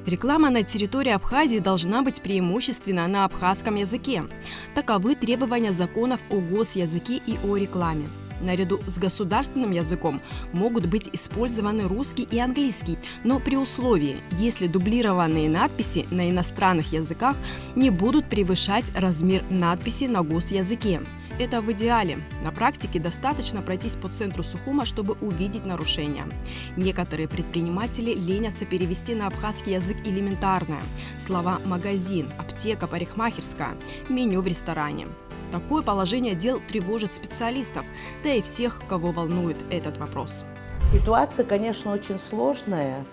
Реклама на территории Абхазии должна быть преимущественно на абхазском языке. Таковы требования законов о госязыке и о рекламе. Наряду с государственным языком могут быть использованы русский и английский, но при условии, если дублированные надписи на иностранных языках не будут превышать размер надписи на госязыке. Это в идеале. На практике достаточно пройтись по центру Сухума, чтобы увидеть нарушения. Некоторые предприниматели ленятся перевести на абхазский язык элементарное. Слова «магазин», «аптека», «парикмахерская», «меню в ресторане». Такое положение дел тревожит специалистов, да и всех, кого волнует этот вопрос. Ситуация, конечно, очень сложная,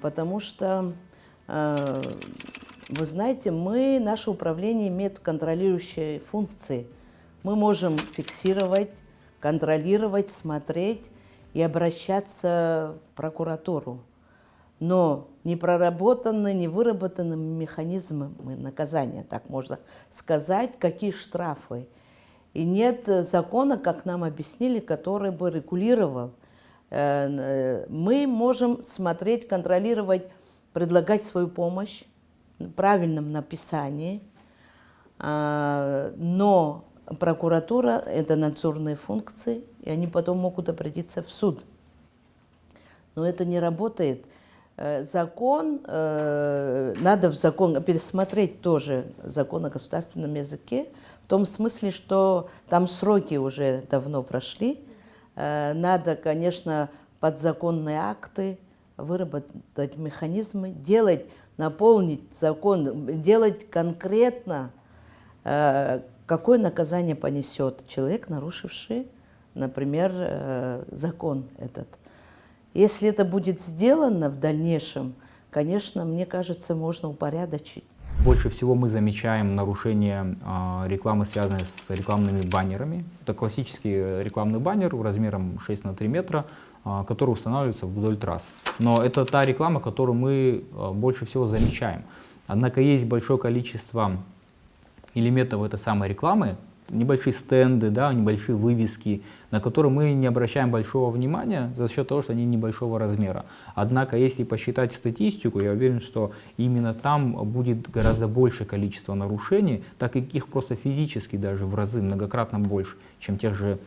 потому что, вы знаете, наше управление имеет контролирующие функции. Мы можем фиксировать, контролировать, смотреть и обращаться в прокуратуру. Но не проработаны, не выработаны механизмы наказания, так можно сказать, какие штрафы. И нет закона, как нам объяснили, который бы регулировал. Мы можем смотреть, контролировать, предлагать свою помощь в правильном написании, но прокуратура – это надзорные функции, и они потом могут обратиться в суд. Но это не работает. Закон, надо в закон пересмотреть тоже закон о государственном языке, в том смысле, что там сроки уже давно прошли. Надо, конечно, подзаконные акты, выработать механизмы, наполнить закон, делать конкретно, какое наказание понесет человек, нарушивший, например, закон этот. Если это будет сделано в дальнейшем, конечно, мне кажется, можно упорядочить. Больше всего мы замечаем нарушение рекламы, связанной с рекламными баннерами. Это классический рекламный баннер размером 6 на 3 метра, который устанавливается вдоль трасс. Но это та реклама, которую мы больше всего замечаем. Однако есть большое количество элементов этой самой рекламы, небольшие стенды, да, небольшие вывески, на которые мы не обращаем большого внимания за счет того, что они небольшого размера. Однако, если посчитать статистику, я уверен, что именно там будет гораздо большее количество нарушений, так как их просто физически даже в разы многократно больше, чем тех же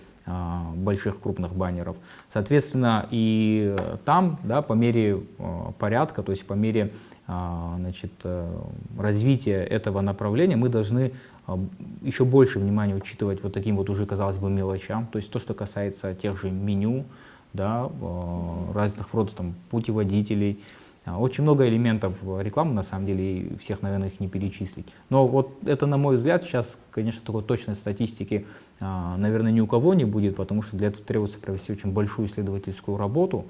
больших крупных баннеров. Соответственно, и там, да, по мере порядка, то есть по мере развития этого направления, мы должны еще больше внимания учитывать вот таким вот уже, казалось бы, мелочам, то есть то, что касается тех же меню, да, разных родов там, путеводителей. Очень много элементов рекламы, на самом деле, и всех, наверное, их не перечислить. Но вот это, на мой взгляд, сейчас, конечно, такой точной статистики, наверное, ни у кого не будет, потому что для этого требуется провести очень большую исследовательскую работу,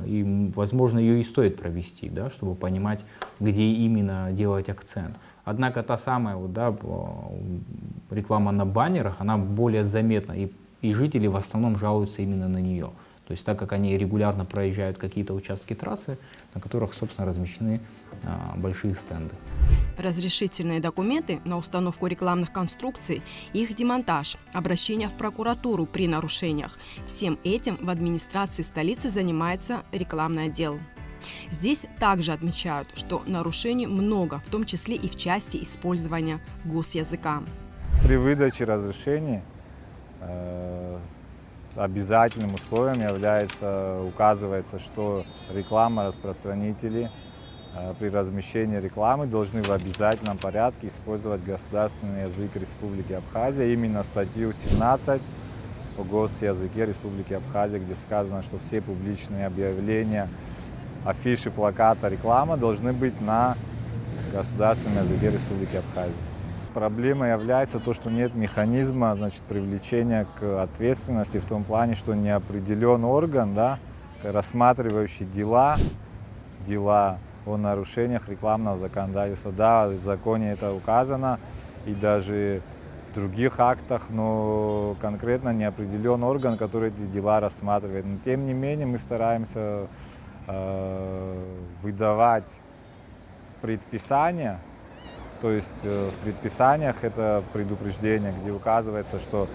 и, возможно, ее и стоит провести, да, чтобы понимать, где именно делать акцент. Однако та самая вот, да, реклама на баннерах, она более заметна, и жители в основном жалуются именно на нее. То есть так как они регулярно проезжают какие-то участки трассы, на которых, собственно, размещены большие стенды. Разрешительные документы на установку рекламных конструкций, их демонтаж, обращение в прокуратуру при нарушениях – всем этим в администрации столицы занимается рекламный отдел. Здесь также отмечают, что нарушений много, в том числе и в части использования госязыка. При выдаче разрешений обязательным условием указывается, что реклама-распространители при размещении рекламы должны в обязательном порядке использовать государственный язык Республики Абхазия, именно статью 17 о госязыке Республики Абхазия, где сказано, что все публичные объявления, афиши, плакаты, реклама должны быть на государственном языке Республики Абхазия. Проблемой является то, что нет механизма, привлечения к ответственности в том плане, что не определен орган, да, рассматривающий дела о нарушениях рекламного законодательства. Да, в законе это указано и даже в других актах, но конкретно не определен орган, который эти дела рассматривает. Но тем не менее мы стараемся выдавать предписания. То есть в предписаниях это предупреждение, где указывается, что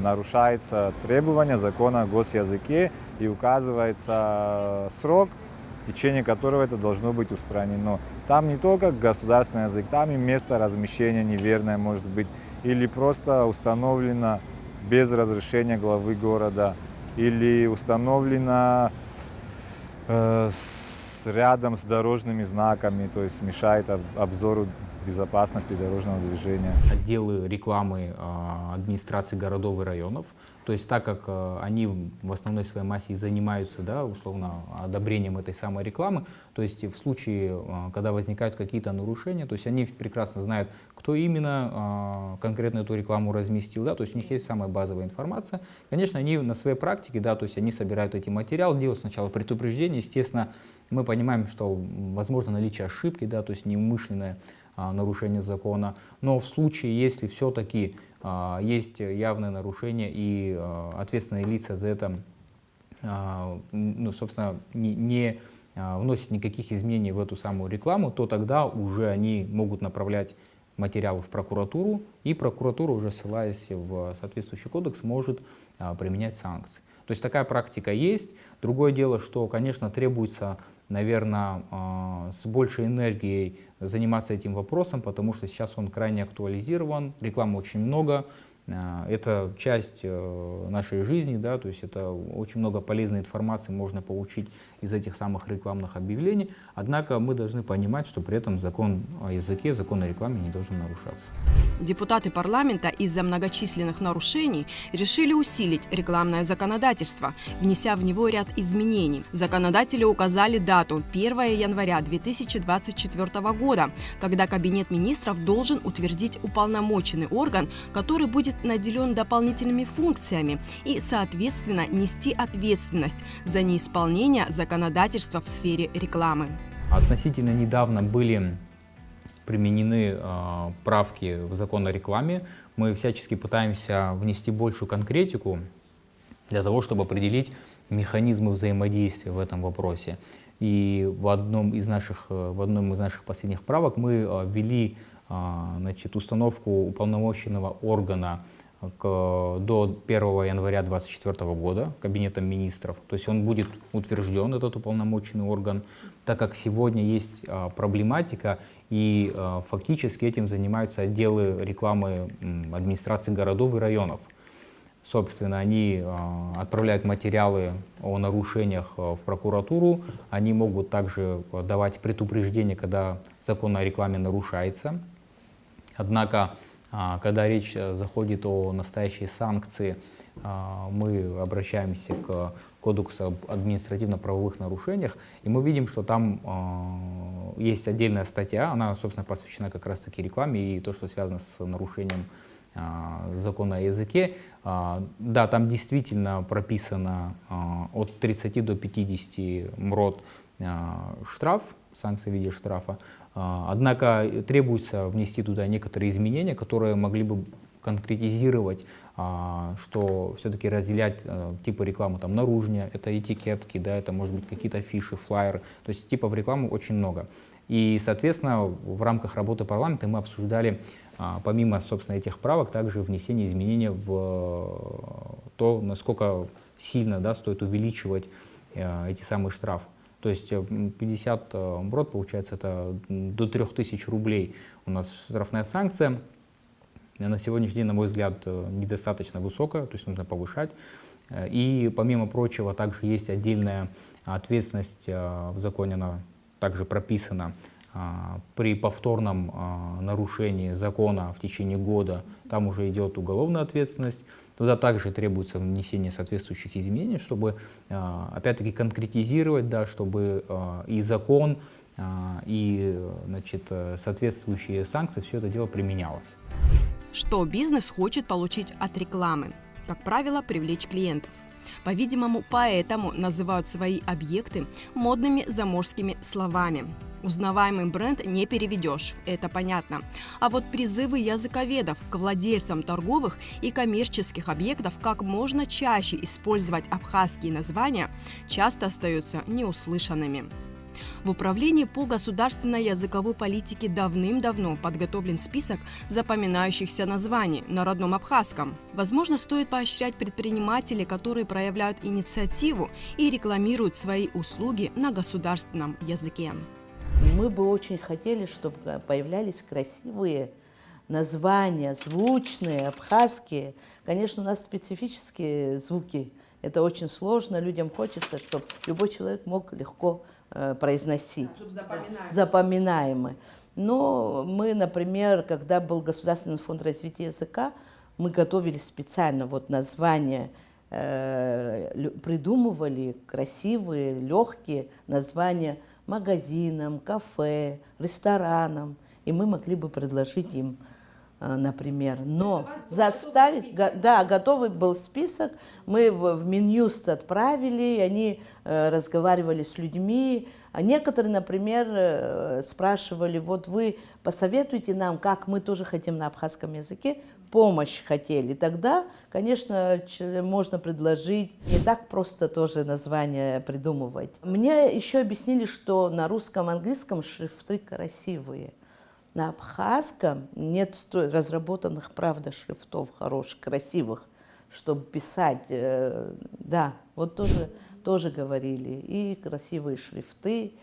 нарушается требования закона о госязыке и указывается срок, в течение которого это должно быть устранено. Там не только государственный язык, там и место размещения неверное может быть, или просто установлено без разрешения главы города, или установлено рядом с дорожными знаками, то есть мешает обзору безопасности дорожного движения. Отделы рекламы администрации городов и районов. То есть так как они в основной своей массе и занимаются, да, условно, одобрением этой самой рекламы, то есть в случае, когда возникают какие-то нарушения, то есть они прекрасно знают, кто именно конкретно эту рекламу разместил, да, то есть у них есть самая базовая информация. Конечно, они на своей практике, да, то есть они собирают эти материалы, делают сначала предупреждение, естественно, мы понимаем, что возможно наличие ошибки, да, то есть неумышленное нарушение закона, но в случае, если все-таки есть явное нарушение и ответственные лица за это, ну, собственно, не вносят никаких изменений в эту самую рекламу, то тогда уже они могут направлять материалы в прокуратуру, и прокуратура, уже ссылаясь в соответствующий кодекс, может применять санкции. То есть такая практика есть. Другое дело, что, конечно, требуется, наверное, с большей энергией заниматься этим вопросом, потому что сейчас он крайне актуализирован, рекламы очень много, это часть нашей жизни, да, то есть это очень много полезной информации можно получить из этих самых рекламных объявлений, однако мы должны понимать, что при этом закон о языке, закон о рекламе не должен нарушаться. Депутаты парламента из-за многочисленных нарушений решили усилить рекламное законодательство, внеся в него ряд изменений. Законодатели указали дату 1 января 2024 года, когда Кабинет министров должен утвердить уполномоченный орган, который будет наделен дополнительными функциями и, соответственно, нести ответственность за неисполнение законодательства в сфере рекламы. Относительно недавно были применены правки в закон о рекламе. Мы всячески пытаемся внести большую конкретику для того, чтобы определить механизмы взаимодействия в этом вопросе. И в одном из наших последних правок мы ввели, значит, установку уполномоченного органа до 1 января 2024 года Кабинетом министров. То есть он будет утвержден, этот уполномоченный орган, так как сегодня есть проблематика, и фактически этим занимаются отделы рекламы администрации городов и районов. Собственно, они отправляют материалы о нарушениях в прокуратуру, они могут также давать предупреждения, когда закон о рекламе нарушается. Однако, когда речь заходит о настоящей санкции, мы обращаемся к Кодексу об административно-правовых нарушениях, и мы видим, что там есть отдельная статья, она, собственно, посвящена как раз-таки рекламе и то, что связано с нарушением закона о языке. Да, там действительно прописано от 30 до 50 МРОТ штраф, санкции в виде штрафа. Однако требуется внести туда некоторые изменения, которые могли бы конкретизировать, что все-таки разделять типы рекламы, там наружная, это этикетки, да, это может быть какие-то афиши, флайеры, то есть типов рекламы очень много. И, соответственно, в рамках работы парламента мы обсуждали, помимо, собственно, этих правок, также внесение изменений в то, насколько сильно, да, стоит увеличивать эти самые штрафы. То есть 50 МРОТ, получается, это до 3000 рублей у нас штрафная санкция. На сегодняшний день, на мой взгляд, недостаточно высокая, то есть нужно повышать. И, помимо прочего, также есть отдельная ответственность в законе, она также прописана. При повторном нарушении закона в течение года, там уже идет уголовная ответственность. Туда также требуется внесение соответствующих изменений, чтобы, опять-таки, конкретизировать, да, чтобы и закон, и, значит, соответствующие санкции, все это дело применялось. Что бизнес хочет получить от рекламы? Как правило, привлечь клиентов. По-видимому, поэтому называют свои объекты модными заморскими словами. Узнаваемый бренд не переведешь, это понятно. А вот призывы языковедов к владельцам торговых и коммерческих объектов как можно чаще использовать абхазские названия часто остаются неуслышанными. В Управлении по государственной языковой политике давным-давно подготовлен список запоминающихся названий на родном абхазском. Возможно, стоит поощрять предпринимателей, которые проявляют инициативу и рекламируют свои услуги на государственном языке. Мы бы очень хотели, чтобы появлялись красивые названия, звучные, абхазские. Конечно, у нас специфические звуки. Это очень сложно. Людям хочется, чтобы любой человек мог легко произносить. Запоминаемый. Но мы, например, когда был Государственный фонд развития языка, мы готовили специально вот названия, придумывали красивые, легкие названия магазинам, кафе, ресторанам. И мы могли бы предложить им, например. Но заставить, да, готовый был список, мы в Минюст отправили, они разговаривали с людьми. А некоторые, например, спрашивали, вот вы посоветуйте нам, как мы тоже хотим на абхазском языке, помощь хотели. Тогда, конечно, можно предложить, не так просто тоже название придумывать. Мне еще объяснили, что на русском, английском шрифты красивые. На абхазском нет разработанных, правда, шрифтов хороших, красивых, чтобы писать. Да, вот тоже говорили. И красивые шрифты,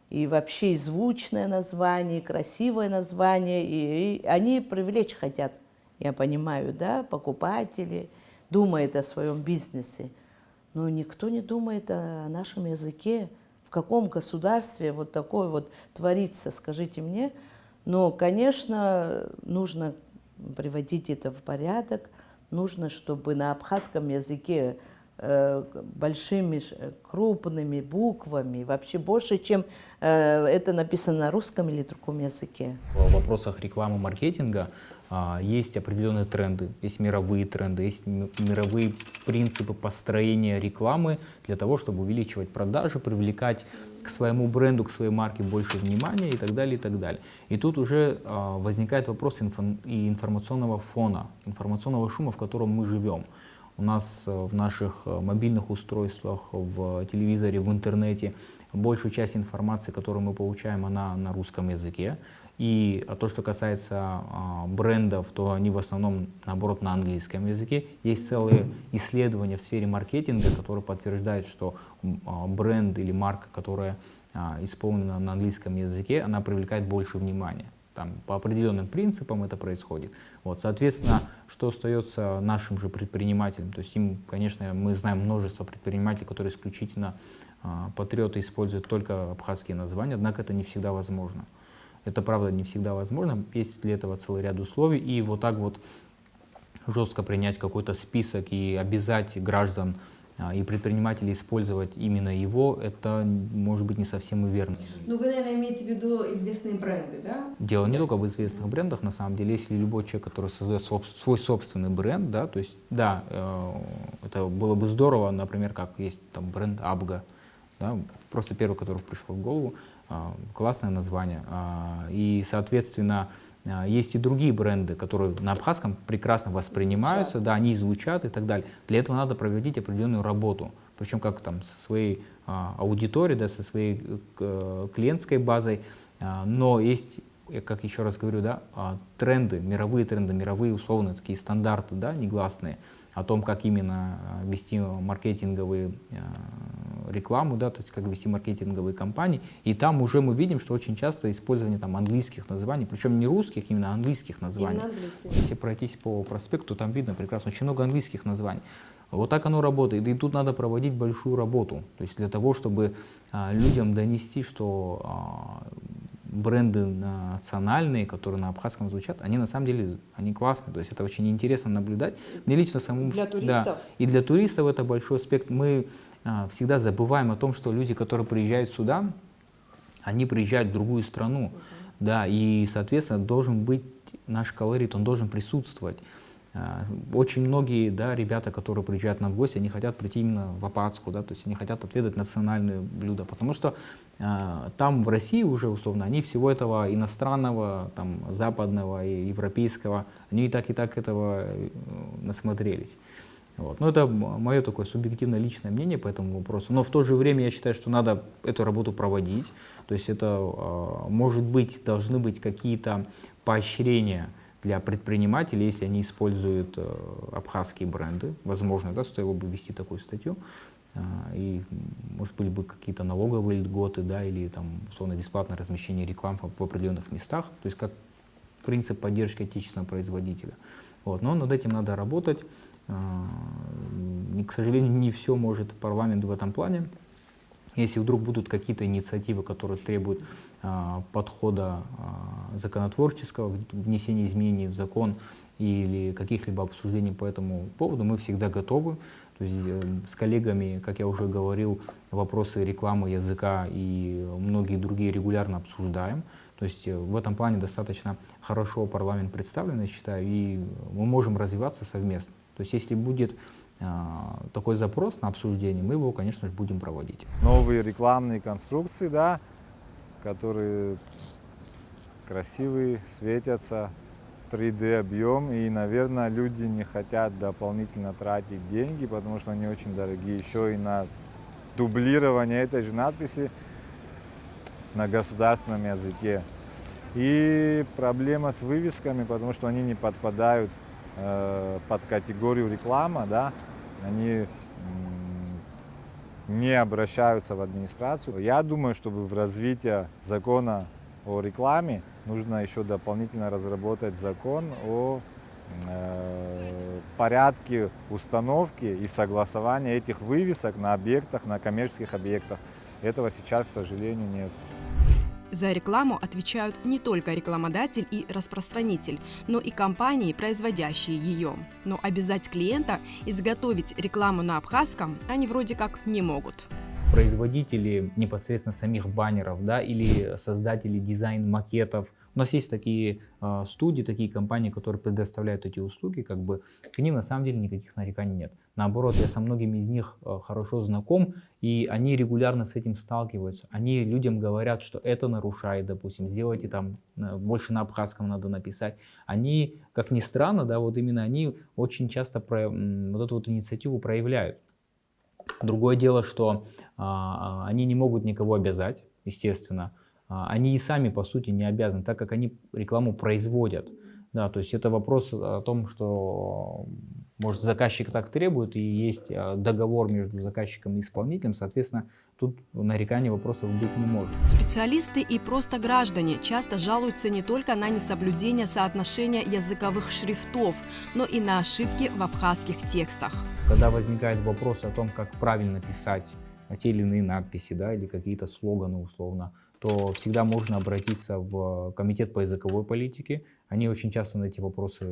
и вообще и звучное название, и красивое название. И они привлечь хотят, я понимаю, да, покупатели, думают о своем бизнесе. Но никто не думает о нашем языке. В каком государстве вот такое вот творится, скажите мне. Но, конечно, нужно приводить это в порядок, нужно, чтобы на абхазском языке большими, крупными буквами, вообще больше, чем это написано на русском или другом языке. В вопросах рекламы, маркетинга есть определенные тренды, есть мировые тренды, есть мировые принципы построения рекламы для того, чтобы увеличивать продажи, привлекать к своему бренду, к своей марке больше внимания и так далее, и так далее. И тут уже возникает вопрос информационного фона, информационного шума, в котором мы живем. У нас в наших мобильных устройствах, в телевизоре, в интернете большую часть информации, которую мы получаем, она на русском языке. И то, что касается брендов, то они в основном, наоборот, на английском языке. Есть целые исследования в сфере маркетинга, которые подтверждают, что бренд или марка, которая исполнена на английском языке, она привлекает больше внимания. Там, по определенным принципам это происходит. Вот, соответственно, что остается нашим же предпринимателям? То есть им, конечно, мы знаем множество предпринимателей, которые исключительно патриоты используют только абхазские названия, однако это не всегда возможно. Это, правда, не всегда возможно. Есть для этого целый ряд условий. И вот так вот жестко принять какой-то список и обязать граждан и предпринимателей использовать именно его, это может быть не совсем и верно. Ну, вы, наверное, имеете в виду известные бренды, да? Дело не только в известных брендах, на самом деле, если любой человек, который создает свой собственный бренд, да, то есть, да, это было бы здорово, например, как есть там бренд Абга, да, просто первый, который пришло в голову, классное название, и, соответственно, есть и другие бренды, которые на абхазском прекрасно воспринимаются, да, они звучат и так далее. Для этого надо проводить определенную работу, причем как там со своей аудиторией, да, со своей клиентской базой, но есть, как еще раз говорю, да, тренды, мировые условные такие стандарты, да, негласные, о том, как именно вести маркетинговые рекламу, да, то есть как вести маркетинговые кампании. И там уже мы видим, что очень часто использование там английских названий, причем не русских, именно английских названий. Если пройтись по проспекту, там видно прекрасно очень много английских названий. Вот так оно работает. И тут надо проводить большую работу. То есть для того, чтобы людям донести, что бренды национальные, которые на абхазском звучат, они на самом деле они классные. То есть это очень интересно наблюдать. Мне лично самому... Для туристов? Да, и для туристов это большой аспект. Мы всегда забываем о том, что люди, которые приезжают сюда, они приезжают в другую страну. Да, и, соответственно, должен быть наш колорит, он должен присутствовать. Очень многие, да, ребята, которые приезжают нам в гости, они хотят прийти именно в Апатску, да, то есть они хотят отведать национальные блюда, потому что там в России уже условно они всего этого иностранного, там, западного и европейского, они и так этого насмотрелись. Вот. Но это мое такое субъективное личное мнение по этому вопросу. Но в то же время я считаю, что надо эту работу проводить. То есть это, может быть, должны быть какие-то поощрения для предпринимателей, если они используют абхазские бренды. Возможно, да, стоило бы ввести такую статью. И, может, были бы какие-то налоговые льготы, да, или там, условно, бесплатное размещение рекламы в определенных местах. То есть как принцип поддержки отечественного производителя. Вот. Но над этим надо работать. К сожалению, не все может парламент в этом плане. Если вдруг будут какие-то инициативы, которые требуют подхода законотворческого, внесения изменений в закон или каких-либо обсуждений по этому поводу, мы всегда готовы. То есть с коллегами, как я уже говорил, вопросы рекламы языка и многие другие регулярно обсуждаем. То есть в этом плане достаточно хорошо парламент представлен, я считаю, и мы можем развиваться совместно. То есть если будет такой запрос на обсуждение, мы его, конечно же, будем проводить. Новые рекламные конструкции, да, которые красивые, светятся, 3D объем, и, наверное, люди не хотят дополнительно тратить деньги, потому что они очень дорогие, еще и на дублирование этой же надписи на государственном языке. И проблема с вывесками, потому что они не подпадают под категорию реклама, да, они не обращаются в администрацию. Я думаю, чтобы в развитии закона о рекламе нужно еще дополнительно разработать закон о порядке установки и согласования этих вывесок на объектах, на коммерческих объектах. Этого сейчас, к сожалению, нет. За рекламу отвечают не только рекламодатель и распространитель, но и компании, производящие ее. Но обязать клиента изготовить рекламу на абхазском они вроде как не могут. Производители непосредственно самих баннеров, да, или создатели дизайн-макетов. У нас есть такие студии, такие компании, которые предоставляют эти услуги, как бы к ним на самом деле никаких нареканий нет. Наоборот, я со многими из них хорошо знаком, и они регулярно с этим сталкиваются. Они людям говорят, что это нарушает, допустим, сделайте там, больше на абхазском надо написать. Они, как ни странно, да, вот именно они очень часто вот эту вот инициативу проявляют. Другое дело, что они не могут никого обязать, естественно. Они и сами, по сути, не обязаны, так как они рекламу производят. Да, то есть это вопрос о том, что, может, заказчик так требует, и есть договор между заказчиком и исполнителем, соответственно, тут нареканий вопросов быть не может. Специалисты и просто граждане часто жалуются не только на несоблюдение соотношения языковых шрифтов, но и на ошибки в абхазских текстах. Когда возникает вопрос о том, как правильно писать те или иные надписи, да, или какие-то слоганы условно, то всегда можно обратиться в Комитет по языковой политике. Они очень часто на эти вопросы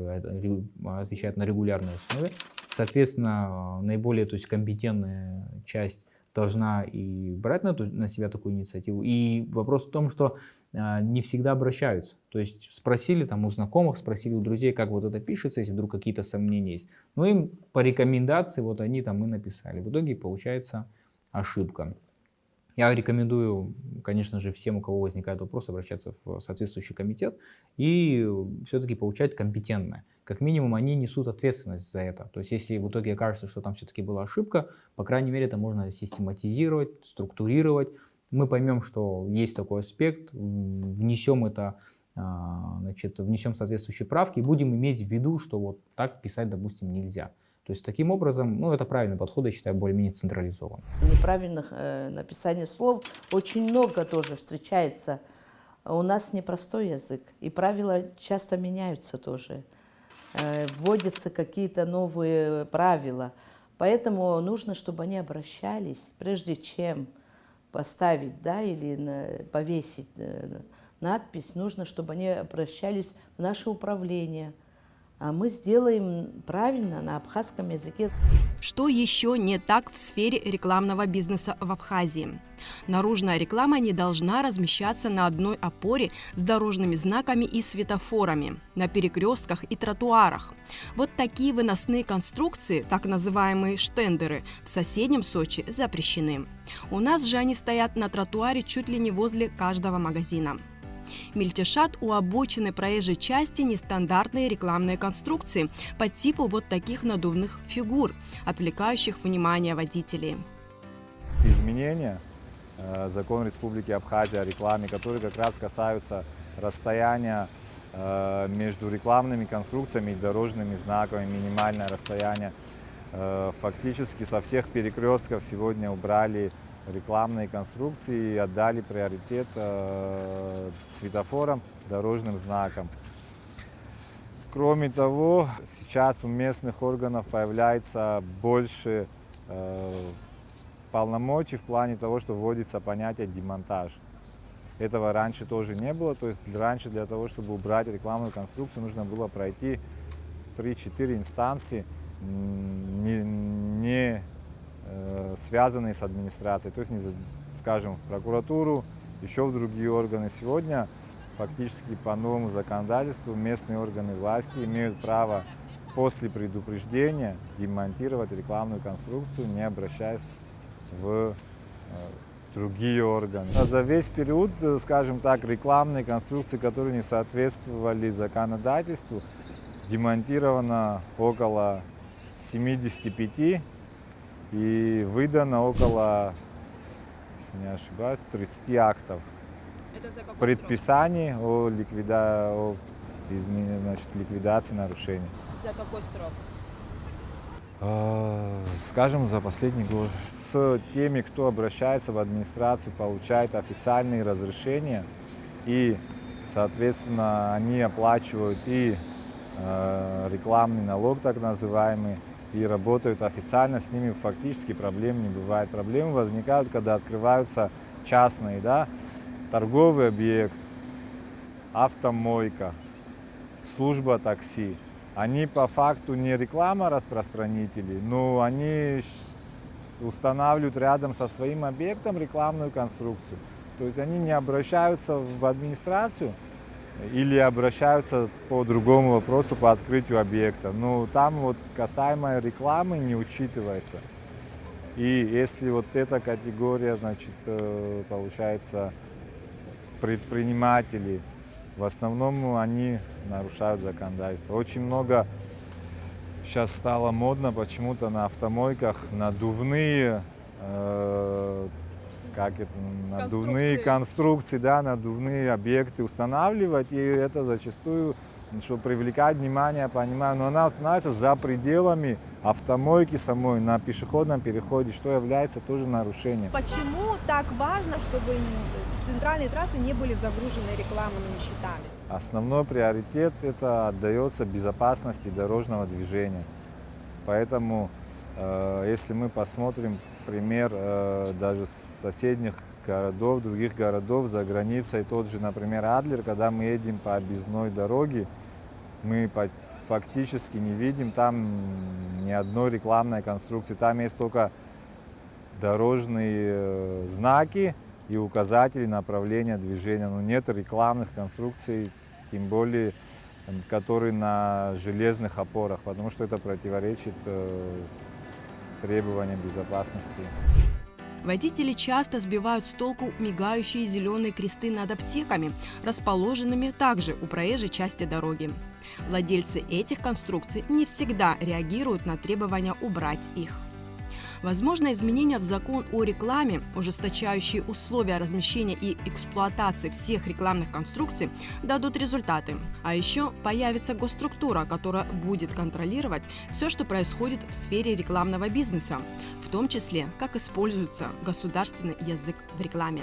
отвечают на регулярной основе. Соответственно, наиболее, то есть, компетентная часть должна и брать на себя такую инициативу. И вопрос в том, что не всегда обращаются. То есть спросили там у знакомых, спросили у друзей, как вот это пишется, если вдруг какие-то сомнения есть. Но им по рекомендации вот они там и написали. В итоге получается ошибка. Я рекомендую, конечно же, всем, у кого возникает вопрос, обращаться в соответствующий комитет и все-таки получать компетентное. Как минимум, они несут ответственность за это. То есть, если в итоге окажется, что там все-таки была ошибка, по крайней мере, это можно систематизировать, структурировать. Мы поймем, что есть такой аспект, внесем это, значит, внесем соответствующие правки и будем иметь в виду, что вот так писать, допустим, нельзя. То есть таким образом, ну, это правильный подход, я считаю, более-менее централизован. Неправильных написаний слов очень много тоже встречается. У нас непростой язык, и правила часто меняются тоже. Вводятся какие-то новые правила. Поэтому нужно, чтобы они обращались, прежде чем поставить, да, или повесить надпись, нужно, чтобы они обращались в наше управление. А мы сделаем правильно на абхазском языке. Что еще не так в сфере рекламного бизнеса в Абхазии? Наружная реклама не должна размещаться на одной опоре с дорожными знаками и светофорами, на перекрестках и тротуарах. Вот такие выносные конструкции, так называемые штендеры, в соседнем Сочи запрещены. У нас же они стоят на тротуаре чуть ли не возле каждого магазина. Мельтешат у обочины проезжей части нестандартные рекламные конструкции по типу вот таких надувных фигур, отвлекающих внимание водителей. Изменения закон Республики Абхазия о рекламе, которые как раз касаются расстояния между рекламными конструкциями и дорожными знаками, минимальное расстояние. Фактически со всех перекрестков сегодня убрали рекламные конструкции и отдали приоритет светофорам, дорожным знакам. Кроме того, сейчас у местных органов появляется больше полномочий в плане того, что вводится понятие демонтаж. Этого раньше тоже не было, то есть раньше для того, чтобы убрать рекламную конструкцию, нужно было пройти 3-4 инстанции, не связанные с администрацией, то есть, скажем, в прокуратуру, еще в другие органы. Сегодня фактически по новому законодательству местные органы власти имеют право после предупреждения демонтировать рекламную конструкцию, не обращаясь в другие органы. За весь период, скажем так, рекламные конструкции, которые не соответствовали законодательству, демонтировано около 75 и выдано около, если не ошибаюсь, 30 актов. Это за какой Предписаний о ликвидации нарушений. За какой срок? Скажем, за последний год. С теми, кто обращается в администрацию, получает официальные разрешения, и, соответственно, они оплачивают и рекламный налог, так называемый, и работают официально, с ними фактически проблем не бывает. Проблемы возникают, когда открываются частные, торговый объект, автомойка, служба такси. Они по факту не реклама-распространители, но они устанавливают рядом со своим объектом рекламную конструкцию. То есть они не обращаются в администрацию или обращаются по другому вопросу, по открытию объекта. Но там вот касаемо рекламы не учитывается. И если вот эта категория, значит, получается, предприниматели, в основном они нарушают законодательство. Очень много сейчас стало модно почему-то на автомойках надувные, надувные конструкции, надувные объекты устанавливать. И это зачастую, чтобы привлекать внимание, понимаю, но она устанавливается за пределами автомойки самой, на пешеходном переходе, что является тоже нарушением. Почему так важно, чтобы центральные трассы не были загружены рекламными щитами? Основной приоритет это отдается безопасности дорожного движения. Поэтому, если мы посмотрим пример даже соседних городов, других городов за границей, тот же, например, Адлер, когда мы едем по объездной дороге, мы фактически не видим там ни одной рекламной конструкции. Там есть только дорожные знаки и указатели направления движения. Но нет рекламных конструкций, тем более, которые на железных опорах, потому что это противоречит требованиям безопасности. Водители часто сбивают с толку мигающие зеленые кресты над аптеками, расположенными также у проезжей части дороги. Владельцы этих конструкций не всегда реагируют на требования убрать их. Возможно, изменения в закон о рекламе, ужесточающие условия размещения и эксплуатации всех рекламных конструкций, дадут результаты. А еще появится госструктура, которая будет контролировать все, что происходит в сфере рекламного бизнеса, в том числе, как используется государственный язык в рекламе.